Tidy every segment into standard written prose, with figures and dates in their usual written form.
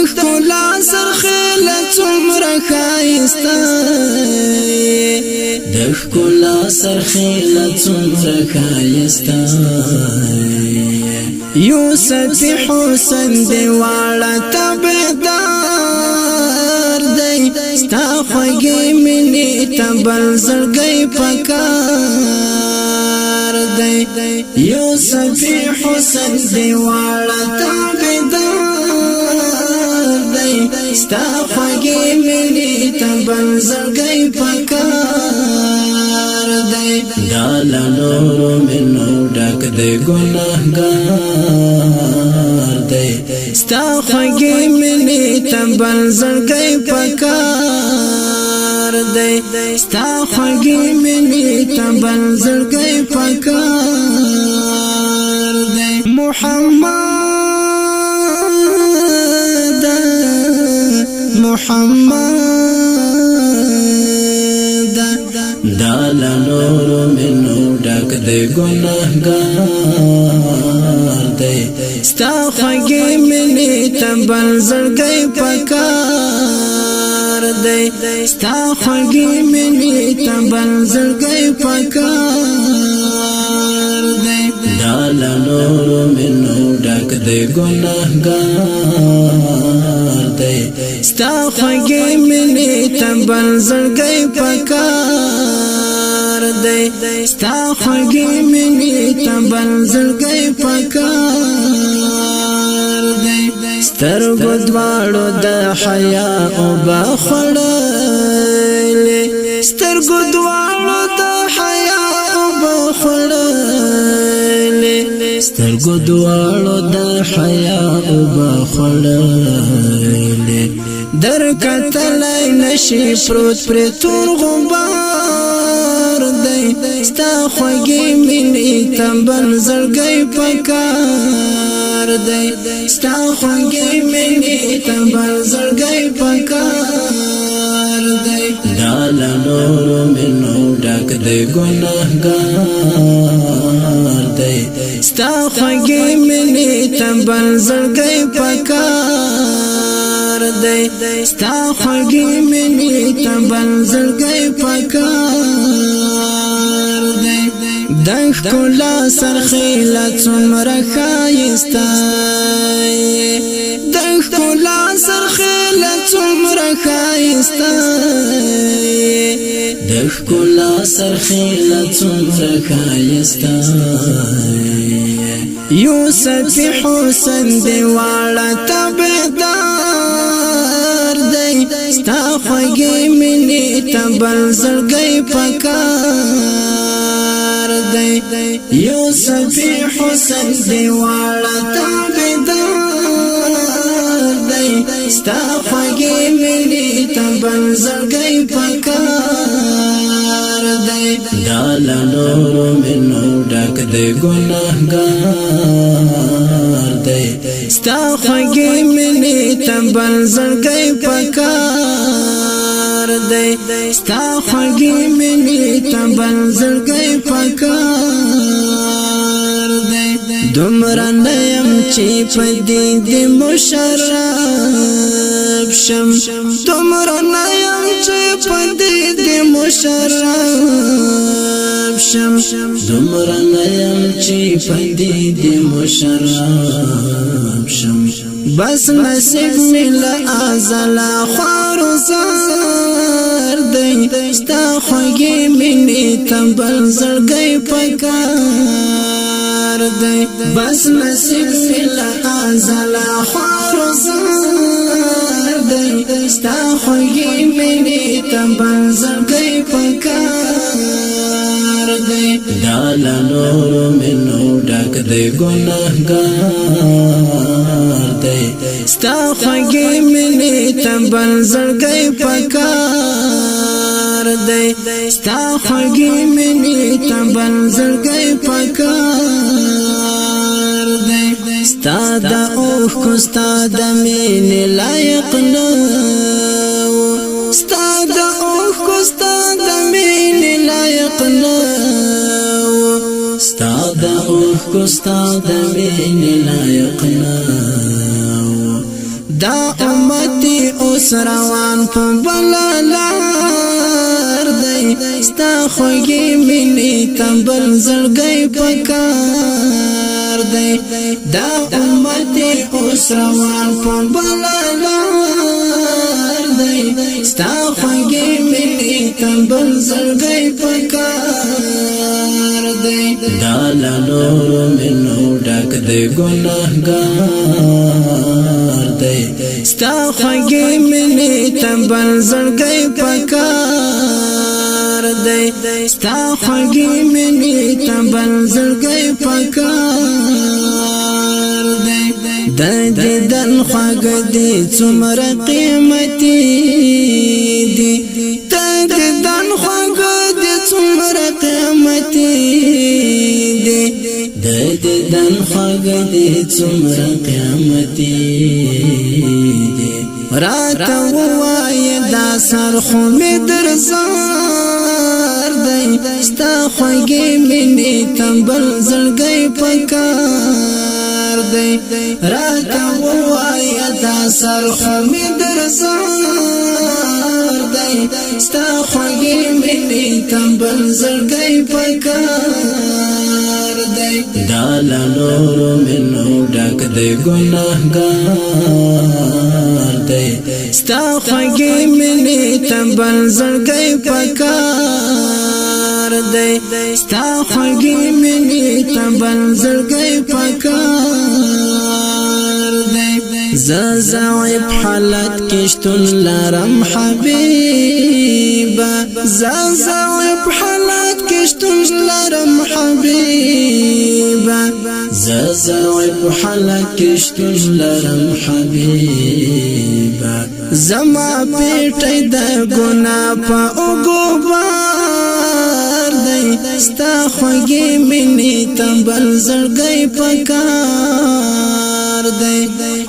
ښکلا سرخیله څومره ښایسته د ښکلا سرخیله څومره ښایسته یوسف حسن دی واړه تابعدار دی ستا خوږې مینې ته بل زړګی پکار دی یوسف حسن دی واړه تابعدار دی ستا خوږې مینې ته بل زړګی پکار دی دا له نورو مینو ډک دی ګناهګار دی ستا خوږې مینې ته بل زړګی پکار دی ستا خوږې مینې ته بل زړګی پکار دی محمد دا له نورو مینو ډک دی ګناهګار دی ستا خوږې مینې ته بل زړګی پکار دی ستا خوږې مینې ته بل زړګی پکار دی دا له نورو مینو ډک دی ګناهګار دی ستا خوږې مینې ته بل زړګی پکار دی ستا خوږې مینې ته بل زړګی پکار دی سترګو دواړو د حیا اوبه خوړلې سترګو دواړو د حیا اوبه خوړلې سترګو دواړو د حیا اوبه خوړلې در کتلای نشي پروت پر تور غبار دی ستا خوږې مینې ته بل زړګی پکار دی ستا خوږې مینې ته بل زړګی پکار دی دا له نورو مینو ډک دی ګناهګار دی ستا خوږې مینې ته بل زړګی پکار دی ستا خوږې مینې ته بل زړګی پکار دی د ښکلا سرخیله څومره ښایسته د ښکلا سرخیله څومره ښایسته د ښکلا سرخیله څومره ښایسته یوسف حسن دی واړه تابعدار دی ستا خوږې مینې ته بل زړګی پکار دی یوسف حسن دی واړه تابعدار دی ستا خوږې مینې ته بل زړګی پکار دی دا له نورو مینو ډک دی ګناهګار دی ستا خوږې مینې ته بل زړګی پکار دی ستا خوږې مینې ته بل زړګی پکار دی دومره نه یم چې په دې دې مشرف شم دومره نه یم چې په دې دې مشرف شم دومره نه یم چې په دې دې مشرف شم بس نصیب مې له ازله خوارو زار دی ستا خوږې مینې ته بل زړګی پکار دی بس نصیب مې له ازله خوارو زار دی ستا خوږې مینې ته بل زړګی پکار دی دا له نورو مینو ډک دی ګناهګار دی ستا خوږې مینې ته بل زړګی پکار دی ستا خوږې مینې ته بل زړګی پکار دی ستا د اوښکو ستا د مینې لایق نه ستا د اوښکو ستا د مینې لایق نه ستا د اوښکو ستا د مینې لایق نه دا امتی اوس روان په بلالار دی ستا خوږی مینې تبل زړګی پکار دی دا امتی اوس روان په بلالار دی ستا خوږی مینې تبل زړګی پکار دی دا لنور منو ډک دی ګناهګار دی ستا خوږی مینې تبل زړګی پکار دی ستا خوږی مینې تبل زړګی پکار دی د دیدن خوږ دی څومره قیمتي دی د دیدن خوږ دی څومره قیمتي دی د دیدن خوږ دی څومره قیمتي دی راته ووایه دا سر خو مې درزار دی ستا خوږی مینې تبل زړګی پکار دی راته ووایه دا سر خو مې درزار دی ستا خوږی مینې تبل زړګی پکار دی دا لنور منو ډک دی ګناهګار دی ستا خوږی مینې تبل زړګی پکار دی ستا خوږی مینې تبل زړګی پکار دی زعیب حالت کې شتون لرم حبیبه زعیب حالت کې شتون لرم حبیبه زعیب حالت کې شتون لرم حبیبه زما پیټی د ګناه په اوږو بار دی ستا خوږی مینې تبل زړګی پکار دی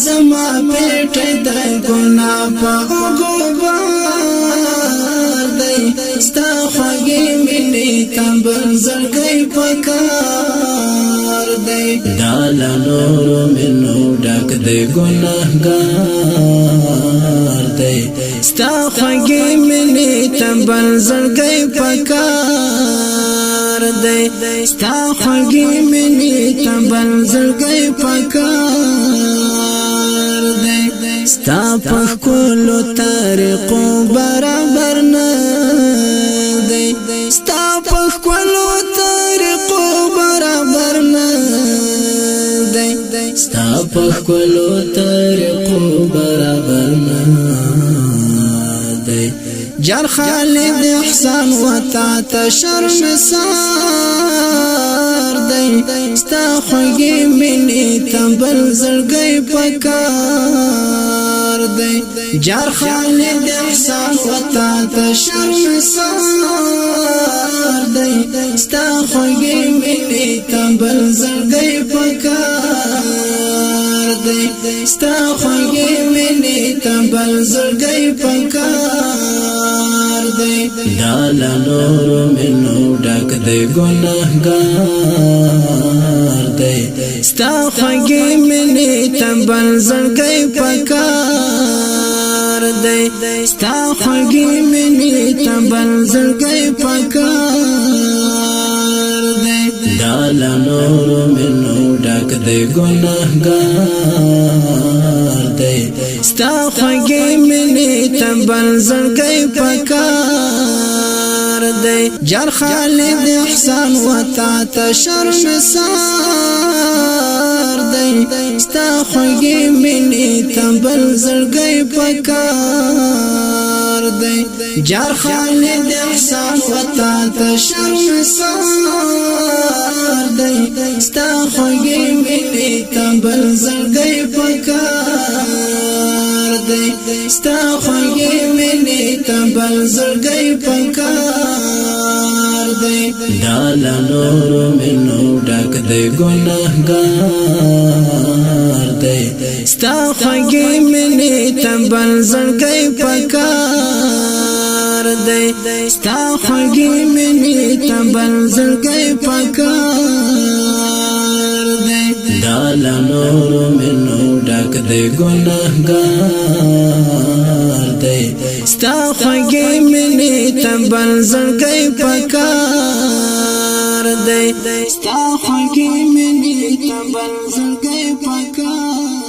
زما پیټی د ګناه په اوږو بار دی ستا خوږی مینې تبل زړګی پکار دی دا لنور منو ډک دی ګناهګار دی ستا خوږی مینې تبل زړګی پکار دی ستا خوږی مینې تبل زړګی پکار دی ستا په ښکلو طریقو برابر نه دی ستا په ښکلو طریقو برابر نه دی ستا په ښکلو طریقو برابر نه دی جار خالد احسان وتا ته شرمسار دی ستا خوږی مینې تبل زړګی پکار دی جار خالد احسان وتا ته شرمسار دی ستا خوږی مینې تبل زړګی پکار دی ستا خوږی مینې تبل زړګی پکار دی دا لنور منو ډک دی ګناهګار دی ستا خوږی مینې تبل زړګی پکار دی ستا خوږی مینې تبل زړګی پکار دی دا لنور منو ډک دی ګناهګار دی ستا خوږی مینې تبل زړګی پکار دی جار خالد احسان وتا ته شرمسار دی ستا خوږی مینې تبل زړګی پکار دی جار خالد احسان وتا ته شرمسار دی ستا خوږی مینې تبل زړګی پکار دی ستا خوږی مینې تبل زړګی پکار دی دا لنور منو ډک دی ګناهګار دی ستا خوږی مینې تبل زړګی پکار دی ستا خوږی مینې تبل زړګی پکار دی دا یا لنور منو ډک دے گناہگار دے ستا خوږی مینې ته بل زړګی پکار دے ستا خوږی مینې ته بل زړګی پکار